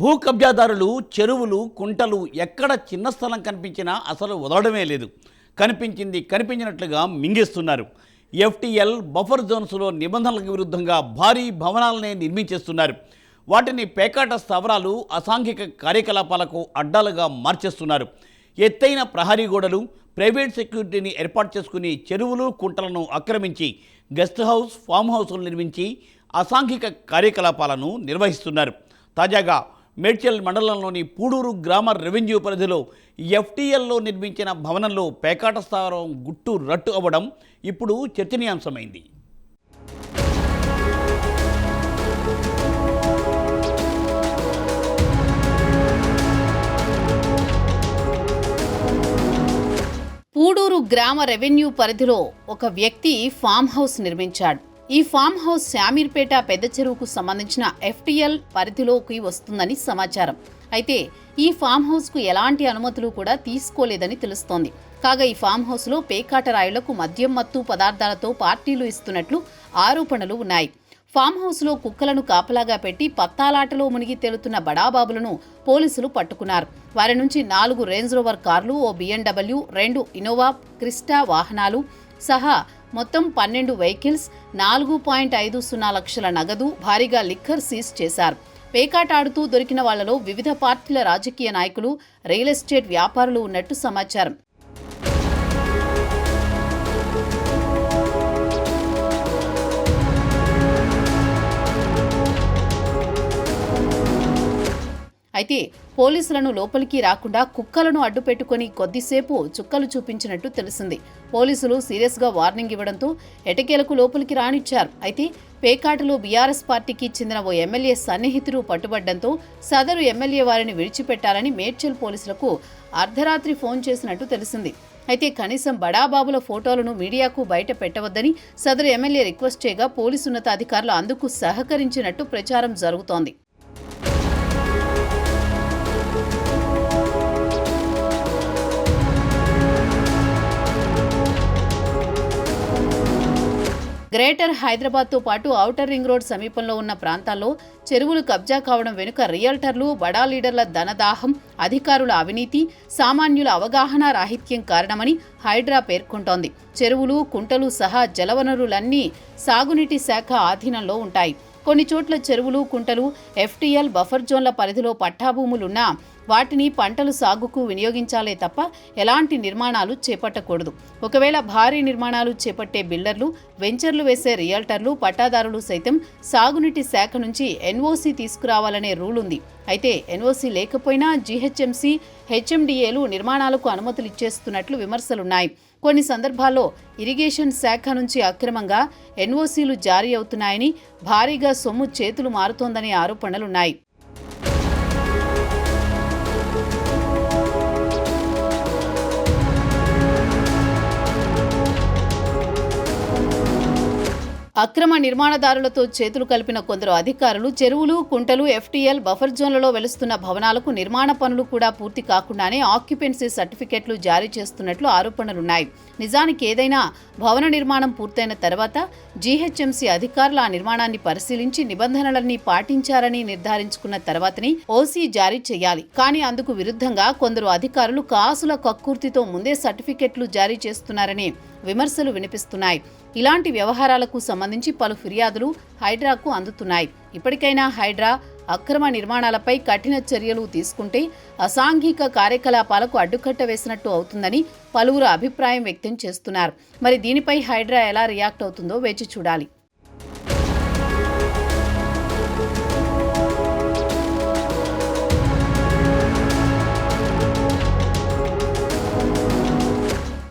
భూ కబ్జాదారులు చెరువులు కుంటలు ఎక్కడ చిన్న స్థలం కనిపించినా అసలు వదలడమే లేదు. కనిపించినట్లుగా మింగేస్తున్నారు. ఎఫ్టీఎల్ బఫర్ జోన్స్లో నిబంధనలకు విరుద్ధంగా భారీ భవనాలనే నిర్మించేస్తున్నారు. వాటిని పేకాట స్థావరాలు, అసాంఘిక కార్యకలాపాలకు అడ్డాలుగా మార్చేస్తున్నారు. ఎత్తైన ప్రహరీ గోడలు, ప్రైవేట్ సెక్యూరిటీని ఏర్పాటు చేసుకుని చెరువులు కుంటలను ఆక్రమించి గెస్ట్ హౌస్, ఫామ్ హౌస్లు నిర్మించి అసాంఘిక కార్యకలాపాలను నిర్వహిస్తున్నారు. తాజాగా మేడ్చల్ మండలంలోని పూడూరు గ్రామ రెవెన్యూ పరిధిలో ఎఫ్టీఎల్లో నిర్మించిన భవనంలో పేకాట స్థావరం గుట్టు రట్టు అవ్వడం ఇప్పుడు చర్చనీయాంశమైంది. పూడూరు గ్రామ రెవెన్యూ పరిధిలో ఒక వ్యక్తి ఫామ్ హౌస్ నిర్మించాడు. ఈ ఫామ్ హౌస్ శామీర్పేట పెద్ద చెరువుకు సంబంధించిన ఎఫ్టీఎల్ పరిధిలోకి వస్తుందని సమాచారం. అయితే ఈ ఫామ్ హౌస్కు ఎలాంటి అనుమతులు కూడా తీసుకోలేదని తెలుస్తోంది. కాగా ఈ ఫామ్ హౌస్లో పేకాట రాయుళ్లకు మద్యం మత్తు పదార్థాలతో పార్టీలు ఇస్తున్నట్లు ఆరోపణలు ఉన్నాయి. ఫామ్ హౌస్లో కుక్కలను కాపలాగా పెట్టి పత్తాలాటలో మునిగి తేలుతున్న బడాబాబులను పోలీసులు పట్టుకున్నారు. వారి నుంచి 4 రేంజ్ రోవర్ కార్లు, ఓ BMW, 2 ఇన్నోవా క్రిస్టా వాహనాలు సహా మొత్తం 12 వెహికల్స్, 4.50 లక్షల నగదు, భారీగా లిక్కర్ సీజ్ చేశారు. పేకాట ఆడుతూ దొరికిన వాళ్లలో వివిధ పార్టీల రాజకీయ నాయకులు, రియల్ ఎస్టేట్ వ్యాపారులు ఉన్నట్టు సమాచారం. అయితే పోలీసులను లోపలికి రాకుండా కుక్కలను అడ్డుపెట్టుకుని కొద్దిసేపు చుక్కలు చూపించినట్టు తెలిసింది. పోలీసులు సీరియస్గా వార్నింగ్ ఇవ్వడంతో ఎటకేలకు లోపలికి రానిచ్చారు. అయితే పేకాటలో బీఆర్ఎస్ పార్టీకి చెందిన ఓ ఎమ్మెల్యే సన్నిహితులు పట్టుబడ్డంతో సదరు ఎమ్మెల్యే వారిని విడిచిపెట్టాలని మేడ్చల్ పోలీసులకు అర్ధరాత్రి ఫోన్ చేసినట్టు తెలిసింది. అయితే కనీసం బడాబాబుల ఫోటోలను మీడియాకు బయట పెట్టవద్దని సదరు ఎమ్మెల్యే రిక్వెస్ట్ చేయగా పోలీసు ఉన్నతాధికారులు అందుకు సహకరించినట్టు ప్రచారం జరుగుతోంది. గ్రేటర్ హైదరాబాద్తో పాటు ఔటర్ రింగ్ రోడ్ సమీపంలో ఉన్న ప్రాంతాల్లో చెరువులు కబ్జా కావడం వెనుక రియల్టర్లు, బడా లీడర్ల ధనదాహం, అధికారుల అవినీతి, సామాన్యుల అవగాహన రాహిత్యం కారణమని హైడ్రా పేర్కొంటోంది. చెరువులు, కుంటలు సహా జలవనరులన్నీ సాగునీటి శాఖ ఆధీనంలో ఉంటాయి. కొన్ని చోట్ల చెరువులు, కుంటలు ఎఫ్టీఎల్ బఫర్ జోన్ల పరిధిలో పట్టాభూములున్నా వాటిని పంటలు సాగుకు వినియోగించాలే తప్ప ఎలాంటి నిర్మాణాలు చేపట్టకూడదు. ఒకవేళ భారీ నిర్మాణాలు చేపట్టే బిల్డర్లు, వెంచర్లు వేసే రియల్టర్లు, పట్టాదారులు సైతం సాగునీటి శాఖ నుంచి ఎన్ఓసీ తీసుకురావాలనే రూల్ ఉంది. అయితే ఎన్ఓసీ లేకపోయినా జీహెచ్ఎంసీ, హెచ్ఎండిఏలు నిర్మాణాలకు అనుమతులు ఇచ్చేస్తున్నట్లు విమర్శలున్నాయి. కొన్ని సందర్భాల్లో ఇరిగేషన్ శాఖ నుంచి అక్రమంగా ఎన్ఓసీలు జారీ అవుతున్నాయని, భారీగా సొమ్ము చేతులు మారుతోందనే ఆరోపణలున్నాయి. అక్రమ నిర్మాణదారులతో చేతులు కలిపిన కొందరు అధికారులు చెరువులు, కుంటలు, ఎఫ్టీఎల్ బఫర్ జోన్లలో వెలుస్తున్న భవనాలకు నిర్మాణ పనులు కూడా పూర్తి కాకుండానే ఆక్యుపెన్సీ సర్టిఫికెట్లు జారీ చేస్తున్నట్లు ఆరోపణలున్నాయి. నిజానికి ఏదైనా భవన నిర్మాణం పూర్తయిన తర్వాత జీహెచ్ఎంసీ అధికారులు ఆ నిర్మాణాన్ని పరిశీలించి నిబంధనలన్నీ పాటించారని నిర్ధారించుకున్న తర్వాతనే ఓసీ జారీ చేయాలి. కానీ అందుకు విరుద్ధంగా కొందరు అధికారులు కాసుల కక్కుర్తితో ముందే సర్టిఫికెట్లు జారీ చేస్తున్నారనే విమర్శలు వినిపిస్తున్నాయి. ఇలాంటి వ్యవహారాలకు సంబంధించి పలు ఫిర్యాదులు హైడ్రాకు అందుతున్నాయి. ఇప్పటికైనా హైడ్రా అక్రమ నిర్మాణాలపై కఠిన చర్యలు తీసుకుంటే అసాంఘిక కార్యకలాపాలకు అడ్డుకట్ట వేసినట్టు అవుతుందని పలువురు అభిప్రాయం వ్యక్తం చేస్తున్నారు. మరి దీనిపై హైడ్రా ఎలా రియాక్ట్ అవుతుందో వేచి చూడాలి.